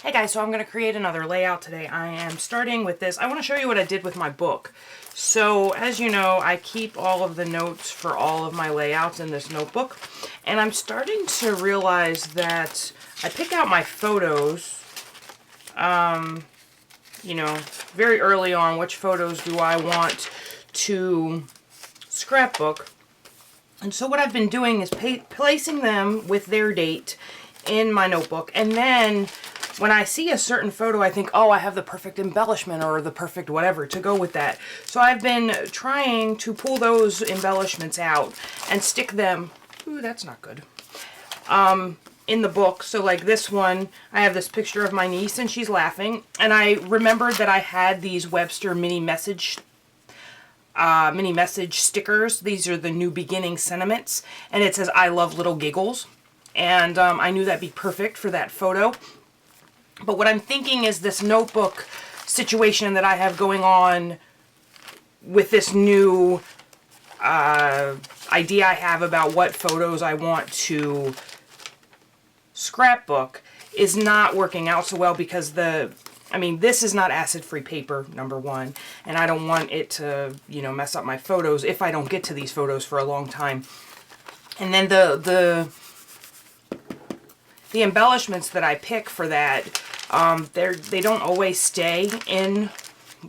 Hey guys, so I'm going to create another layout today. I am starting with this. I want to show you what I did with my book. So as you know, I keep all of the notes for all of my layouts in this notebook. And I'm starting to realize that I pick out my photos, you know, very early on, which photos do I want to scrapbook. And so what I've been doing is placing them with their date in my notebook. And then when I see a certain photo, I think, oh, I have the perfect embellishment or the perfect whatever to go with that. So I've been trying to pull those embellishments out and stick them, ooh, that's not good, in the book. So like this one, I have this picture of my niece and she's laughing. And I remembered that I had these Webster mini message stickers. These are the new beginning sentiments. And it says, I love little giggles. And I knew that'd be perfect for that photo. But what I'm thinking is this notebook situation that I have going on with this new idea I have about what photos I want to scrapbook is not working out so well because this is not acid-free paper, number one, and I don't want it to, you know, mess up my photos if I don't get to these photos for a long time. And then the embellishments that I pick for that, they don't always stay in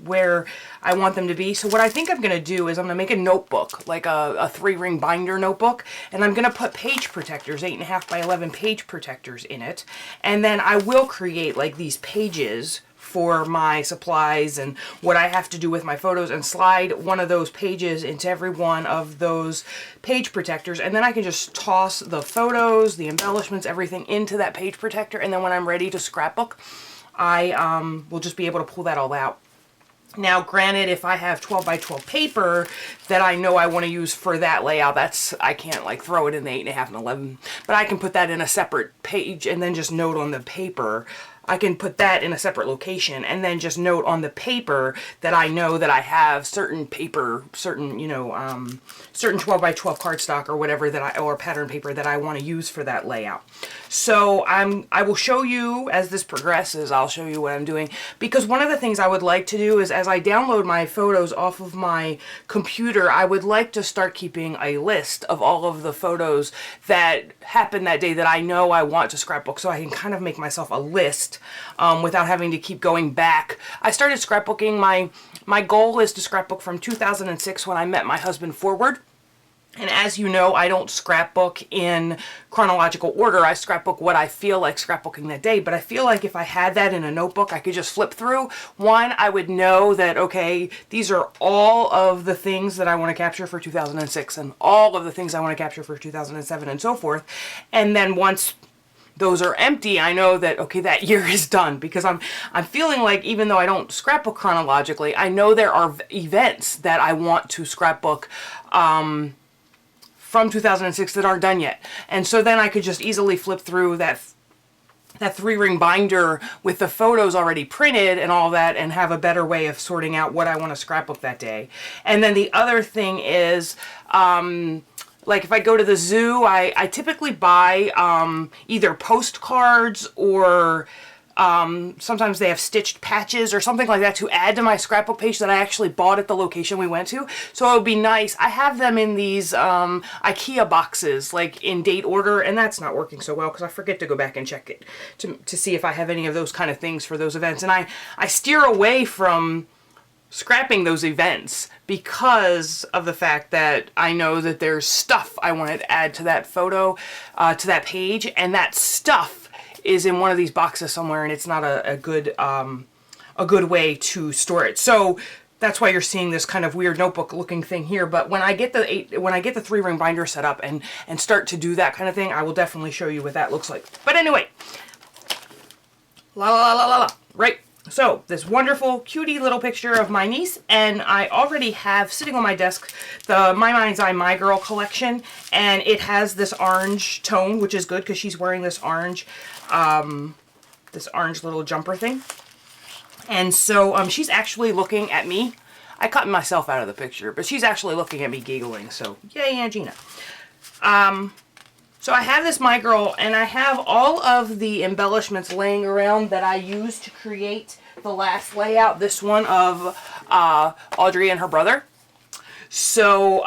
where I want them to be. So what I think I'm going to do is I'm going to make a notebook, like a 3-ring binder notebook, and I'm going to put page protectors, 8.5 by 11 page protectors in it. And then I will create like these pages for my supplies and what I have to do with my photos and slide one of those pages into every one of those page protectors, and then I can just toss the photos, the embellishments, everything into that page protector, and then when I'm ready to scrapbook, I will just be able to pull that all out. Now, granted, if I have 12 by 12 paper that I know I want to use for that layout, I can't like throw it in the 8.5 and 11, but I can put that in a separate page and then just note on the paper. I can put that in a separate location and then just note on the paper that I know that I have certain paper, certain 12 by 12 cardstock or whatever or pattern paper that I want to use for that layout. So I will show you as this progresses, I'll show you what I'm doing, because one of the things I would like to do is as I download my photos off of my computer, I would like to start keeping a list of all of the photos that happened that day that I know I want to scrapbook, so I can kind of make myself a list without having to keep going back. I started scrapbooking, my goal is to scrapbook from 2006 when I met my husband forward. And as you know, I don't scrapbook in chronological order. I scrapbook what I feel like scrapbooking that day. But I feel like if I had that in a notebook, I could just flip through. One, I would know that, okay, these are all of the things that I want to capture for 2006 and all of the things I want to capture for 2007 and so forth. And then once those are empty, I know that, okay, that year is done, because I'm feeling like even though I don't scrapbook chronologically, I know there are events that I want to scrapbook from 2006 that aren't done yet. And so then I could just easily flip through that 3-ring binder with the photos already printed and all that and have a better way of sorting out what I want to scrapbook that day. And then the other thing is, like if I go to the zoo, I typically buy either postcards or sometimes they have stitched patches or something like that to add to my scrapbook page that I actually bought at the location we went to. So it would be nice. I have them in these IKEA boxes, like in date order, and that's not working so well because I forget to go back and check it to see if I have any of those kind of things for those events. And I steer away from scrapping those events because of the fact that I know that there's stuff I want to add to that photo, to that page, and that stuff is in one of these boxes somewhere, and it's not a good way to store it. So that's why you're seeing this kind of weird notebook looking thing here. But when I get the 3-ring binder set up and start to do that kind of thing, I will definitely show you what that looks like. But anyway, right? So this wonderful cutie little picture of my niece, and I already have sitting on my desk the My Mind's Eye My Girl collection, and it has this orange tone, which is good because she's wearing this orange little jumper thing. And so she's actually looking at me. I cut myself out of the picture, but she's actually looking at me giggling, so yay, Aunt Gina. So I have this My Girl, and I have all of the embellishments laying around that I used to create the last layout, this one of Audrey and her brother. So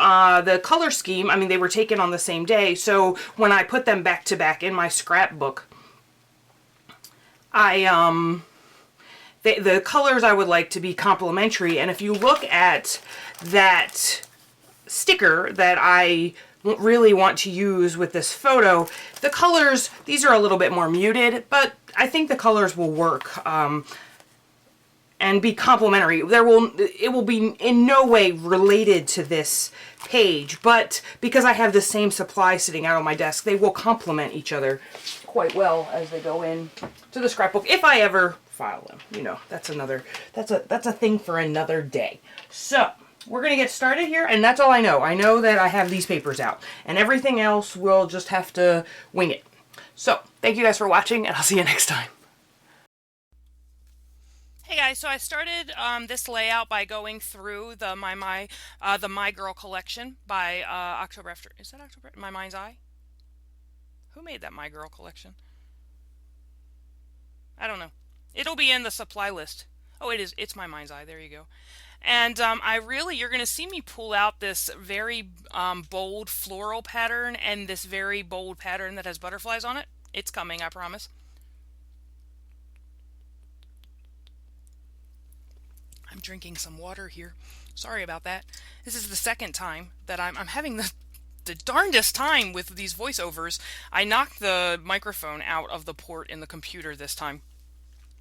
the color scheme, I mean, they were taken on the same day, so when I put them back to back in my scrapbook, the colors I would like to be complementary, and if you look at that sticker that I really want to use with this photo, the colors, these are a little bit more muted, but I think the colors will work and be complementary. It will be in no way related to this page, but because I have the same supply sitting out on my desk, they will complement each other quite well as they go in to the scrapbook, if I ever file them. You know, that's a thing for another day. So we're going to get started here, and that's all I know. I know that I have these papers out, and everything else we'll just have to wing it. So, thank you guys for watching, and I'll see you next time. Hey guys, so I started this layout by going through the My Girl collection by October After. Is that October? My Mind's Eye? Who made that My Girl collection? I don't know. It'll be in the supply list. Oh, it is. It's My Mind's Eye. There you go. And you're going to see me pull out this very bold floral pattern and this very bold pattern that has butterflies on it. It's coming, I promise. I'm drinking some water here. Sorry about that. This is the second time that I'm having the darndest time with these voiceovers. I knocked the microphone out of the port in the computer this time.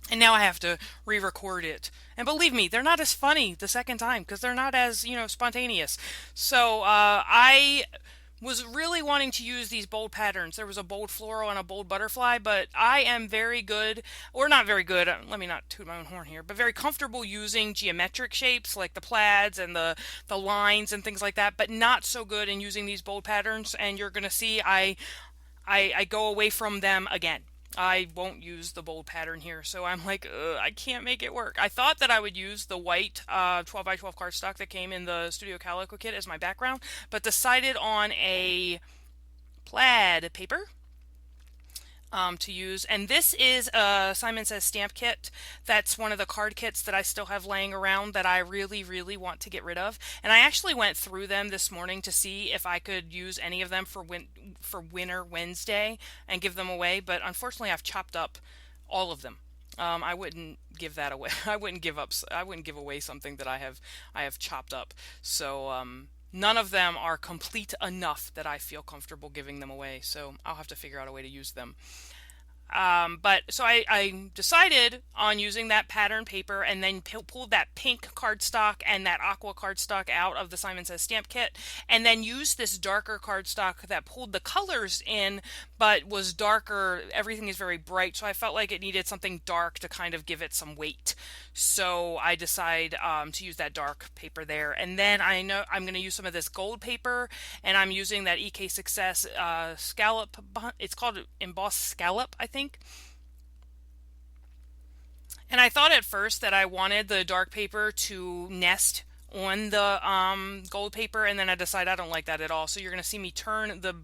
And now I have to re-record it. And believe me, they're not as funny the second time because they're not as, spontaneous. So I was really wanting to use these bold patterns. There was a bold floral and a bold butterfly, but I am very good, or not very good, let me not toot my own horn here, but very comfortable using geometric shapes like the plaids and the lines and things like that, but not so good in using these bold patterns. And you're going to see I go away from them again. I won't use the bold pattern here, so I'm like, I can't make it work. I thought that I would use the white 12 by 12 cardstock that came in the Studio Calico kit as my background, but decided on a plaid paper to use. And this is a Simon Says stamp kit. That's one of the card kits that I still have laying around that I really, really want to get rid of. And I actually went through them this morning to see if I could use any of them for Winter Wednesday and give them away. But unfortunately, I've chopped up all of them. I wouldn't give that away. I wouldn't give away something that I have chopped up. So none of them are complete enough that I feel comfortable giving them away, so I'll have to figure out a way to use them. So I decided on using that pattern paper and then pulled that pink cardstock and that aqua cardstock out of the Simon Says stamp kit, and then used this darker cardstock that pulled the colors in but was darker. Everything is very bright, so I felt like it needed something dark to kind of give it some weight. So I decided to use that dark paper there, and then I know I'm going to use some of this gold paper, and I'm using that EK Success scallop. It's called embossed scallop, I think. And I thought at first that I wanted the dark paper to nest on the gold paper, and then I decided I don't like that at all. So you're going to see me turn the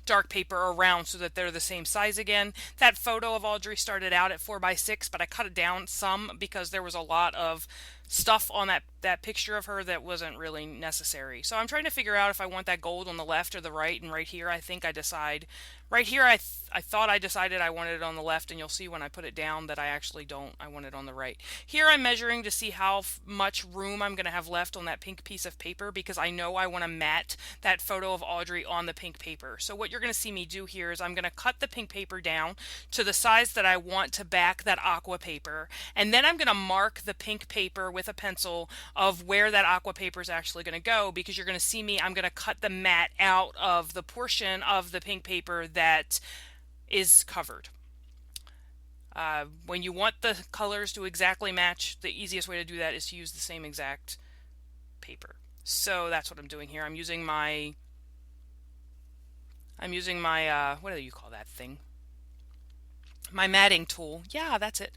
dark paper around so that they're the same size again. That photo of Audrey started out at 4x6, but I cut it down some because there was a lot of stuff on that picture of her that wasn't really necessary. So I'm trying to figure out if I want that gold on the left or the right, and right here I think I decide. Right here I thought I decided I wanted it on the left, and you'll see when I put it down that I actually don't. I want it on the right. Here I'm measuring to see how much room I'm going to have left on that pink piece of paper, because I know I want to mat that photo of Audrey on the pink paper. So what you're going to see me do here is I'm going to cut the pink paper down to the size that I want to back that aqua paper, and then I'm going to mark the pink paper with a pencil of where that aqua paper is actually going to go, because you're going to see me, I'm going to cut the mat out of the portion of the pink paper that is covered. When you want the colors to exactly match, the easiest way to do that is to use the same exact paper. So that's what I'm doing here. I'm using my what do you call that thing? My matting tool. Yeah, that's it.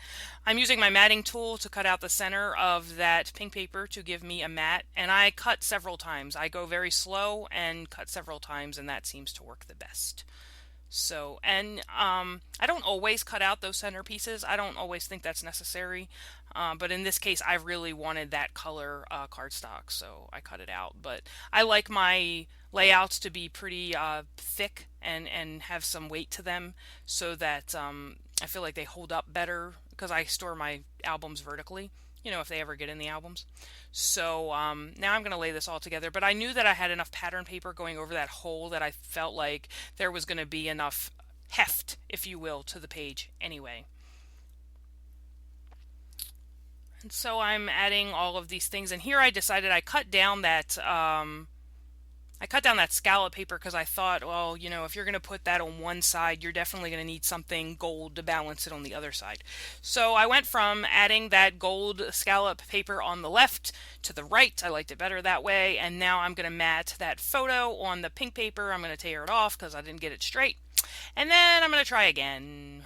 I'm using my matting tool to cut out the center of that pink paper to give me a mat, and I cut several times. I go very slow and cut several times, and that seems to work the best. So, and I don't always cut out those centerpieces. I don't always think that's necessary. But in this case, I really wanted that color cardstock, so I cut it out. But I like my layouts to be pretty thick and have some weight to them so that I feel like they hold up better because I store my albums vertically, if they ever get in the albums. So now I'm going to lay this all together. But I knew that I had enough pattern paper going over that hole that I felt like there was going to be enough heft, if you will, to the page anyway. And so I'm adding all of these things. And here I decided I cut down that scallop paper because I thought, well, if you're going to put that on one side, you're definitely going to need something gold to balance it on the other side. So I went from adding that gold scallop paper on the left to the right. I liked it better that way. And now I'm going to mat that photo on the pink paper. I'm going to tear it off because I didn't get it straight. And then I'm going to try again.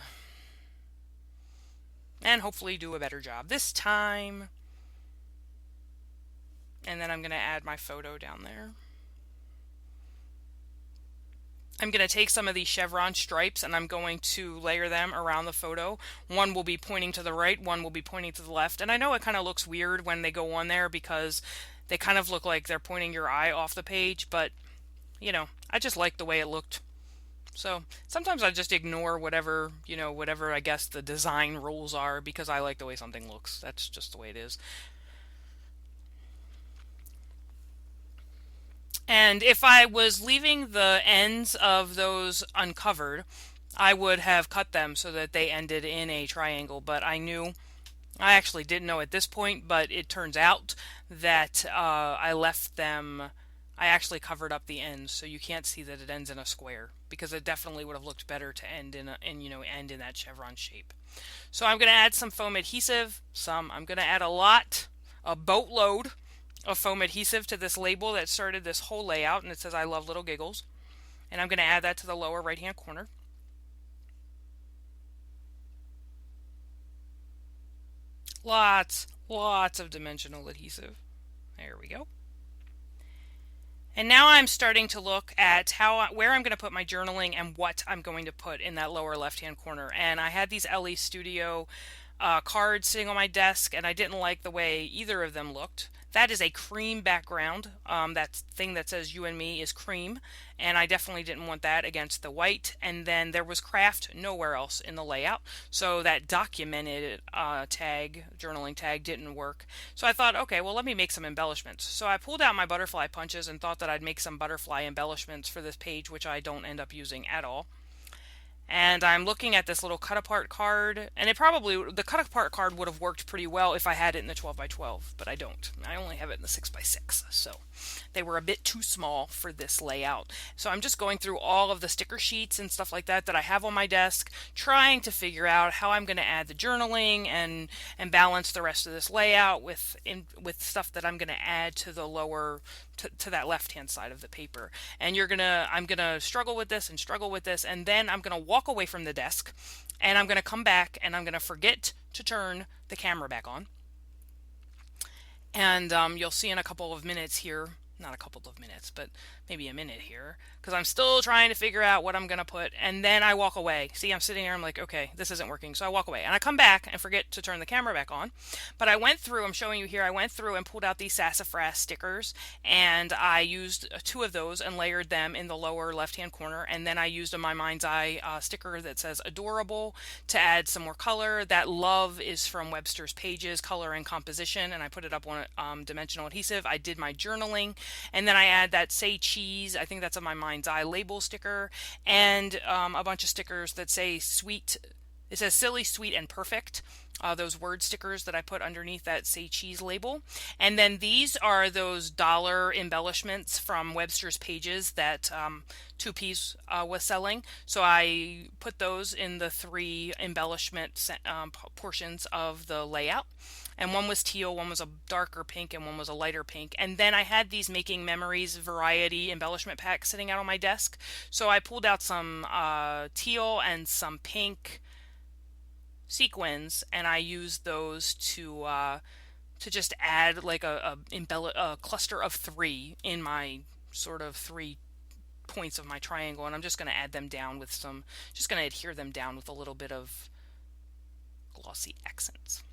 And hopefully do a better job this time. And then I'm going to add my photo down there. I'm going to take some of these chevron stripes and I'm going to layer them around the photo. One will be pointing to the right, one will be pointing to the left. And I know it kind of looks weird when they go on there because they kind of look like they're pointing your eye off the page, but I just like the way it looked. So sometimes I just ignore whatever I guess the design rules are because I like the way something looks. That's just the way it is. And if I was leaving the ends of those uncovered, I would have cut them so that they ended in a triangle. But I actually didn't know at this point, but it turns out that I actually covered up the ends so you can't see that it ends in a square because it definitely would have looked better to end end in that chevron shape. So I'm going to add some foam adhesive. I'm going to add a boatload of foam adhesive to this label that started this whole layout, and it says I love little giggles. And I'm going to add that to the lower right hand corner. Lots of dimensional adhesive. There we go. And now I'm starting to look at where I'm going to put my journaling and what I'm going to put in that lower left hand corner. And I had these LE Studio cards sitting on my desk, and I didn't like the way either of them looked. That is a cream background. That thing that says you and me is cream, and I definitely didn't want that against the white. And then there was craft nowhere else in the layout, so that documented journaling tag didn't work. So I thought, okay, well, let me make some embellishments. So I pulled out my butterfly punches and thought that I'd make some butterfly embellishments for this page, which I don't end up using at all. And I'm looking at this little cut apart card, and the cut apart card would have worked pretty well if I had it in the 12 by 12, but I don't. I only have it in the 6 by 6, so they were a bit too small for this layout. So I'm just going through all of the sticker sheets and stuff like that I have on my desk, trying to figure out how I'm going to add the journaling and balance the rest of this layout with stuff that I'm going to add to the lower to that left hand side of the paper. And I'm gonna struggle with this, and then I'm gonna walk away from the desk, and I'm gonna come back, and I'm gonna forget to turn the camera back on. And you'll see in a couple of minutes here, not a couple of minutes, but maybe a minute here, because I'm still trying to figure out what I'm going to put, and then I walk away. See, I'm sitting here, I'm like, okay, this isn't working, so I walk away, and I come back and forget to turn the camera back on. But I'm showing you here, I went through and pulled out these sassafras stickers, and I used 2 of those and layered them in the lower left-hand corner, and then I used a My Mind's Eye sticker that says adorable to add some more color. That love is from Webster's Pages, Color and Composition, and I put it up on dimensional adhesive. I did my journaling, and then I add that Say Cheese, I think that's a My Mind's Eye label sticker, and a bunch of stickers that say sweet, it says silly, sweet, and perfect. Those word stickers that I put underneath that Say Cheese label. And then these are those dollar embellishments from Webster's Pages that 2Ps was selling. So I put those in the 3 embellishment portions of the layout. And one was teal, one was a darker pink, and one was a lighter pink. And then I had these Making Memories variety embellishment packs sitting out on my desk. So I pulled out some teal and some pink sequins, and I used those to just add like a cluster of 3 in my sort of 3 points of my triangle, and I'm just going to add them down with some, just going to adhere them down with a little bit of glossy accents.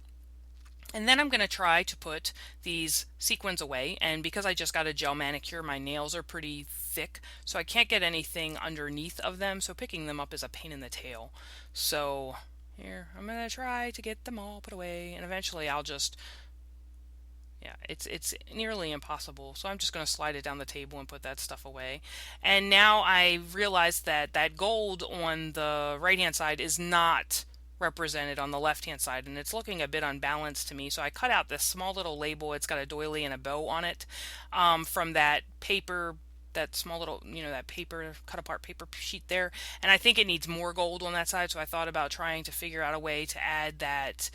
And then I'm going to try to put these sequins away, and because I just got a gel manicure, my nails are pretty thick, so I can't get anything underneath of them, so picking them up is a pain in the tail. So here, I'm going to try to get them all put away, and eventually I'll just, yeah, it's nearly impossible, so I'm just going to slide it down the table and put that stuff away. And now I realized that that gold on the right-hand side is not represented on the left hand side, and it's looking a bit unbalanced to me, so I cut out this small little label. It's got a doily and a bow on it, from that paper, that small little, that paper, cut apart paper sheet there, and I think it needs more gold on that side, so I thought about trying to figure out a way to add that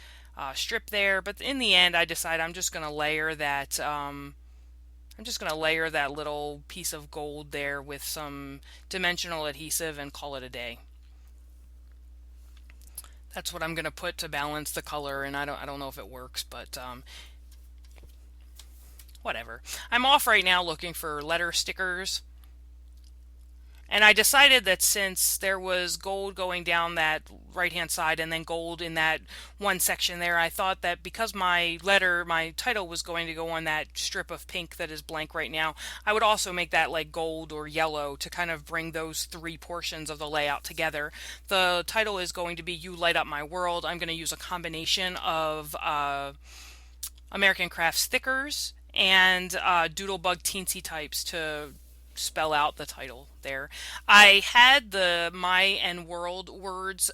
strip there, but in the end I decided I'm just going to layer that little piece of gold there with some dimensional adhesive and call it a day. That's what I'm going to put to balance the color, and I don't know if it works, but whatever. I'm off right now looking for letter stickers, and I decided that since there was gold going down that right-hand side and then gold in that one section there, I thought that because my title was going to go on that strip of pink that is blank right now, I would also make that like gold or yellow to kind of bring those three portions of the layout together. The title is going to be You Light Up My World. I'm going to use a combination of American Craft stickers and Doodlebug Teensy Types to spell out the title there. I had the my and world words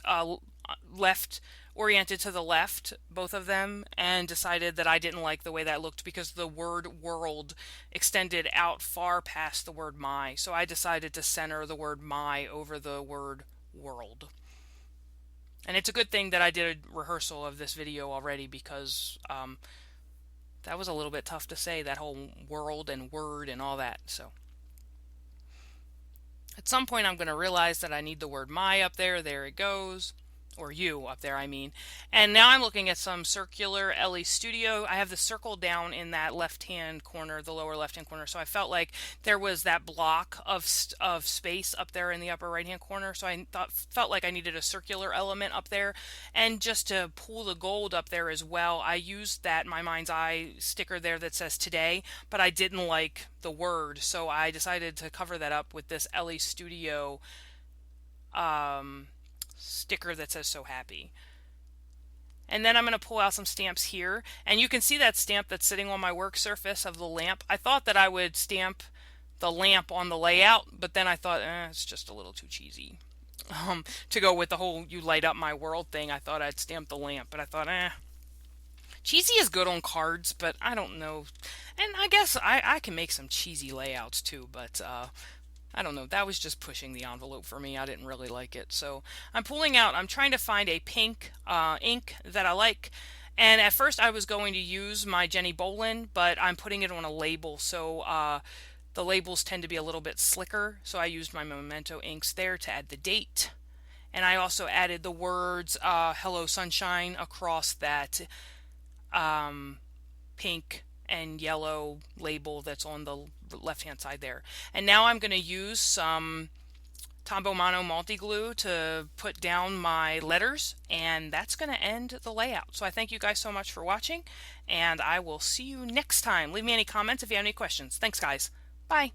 left oriented to the left, both of them, and decided that I didn't like the way that looked because the word world extended out far past the word my. So I decided to center the word my over the word world. And it's a good thing that I did a rehearsal of this video already, because that was a little bit tough to say, that whole world and word and all that. So at some point I'm going to realize that I need the word my up there. There it goes. Or you up there, I mean. And now I'm looking at some circular LE Studio. I have the circle down in that left-hand corner, the lower left-hand corner. So I felt like there was that block of space up there in the upper right-hand corner. So I felt like I needed a circular element up there. And just to pull the gold up there as well, I used that My Mind's Eye sticker there that says today, but I didn't like the word. So I decided to cover that up with this LE Studio sticker that says so happy. And then I'm going to pull out some stamps here, and you can see that stamp that's sitting on my work surface of the lamp. I thought that I would stamp the lamp on the layout, but then I thought it's just a little too cheesy to go with the whole You Light Up My World thing. I thought I'd stamp the lamp, but I thought cheesy is good on cards, but I don't know. And I guess I can make some cheesy layouts too, but I don't know, that was just pushing the envelope for me. I didn't really like it. So I'm trying to find a pink ink that I like. And at first I was going to use my Jenny Bolin, but I'm putting it on a label. So the labels tend to be a little bit slicker. So I used my Memento inks there to add the date. And I also added the words Hello Sunshine across that pink and yellow label that's on the left hand side there. And now I'm going to use some Tombow Mono multi-glue to put down my letters, and that's going to end the layout. So I thank you guys so much for watching, and I will see you next time. Leave me any comments if you have any questions. Thanks guys. Bye.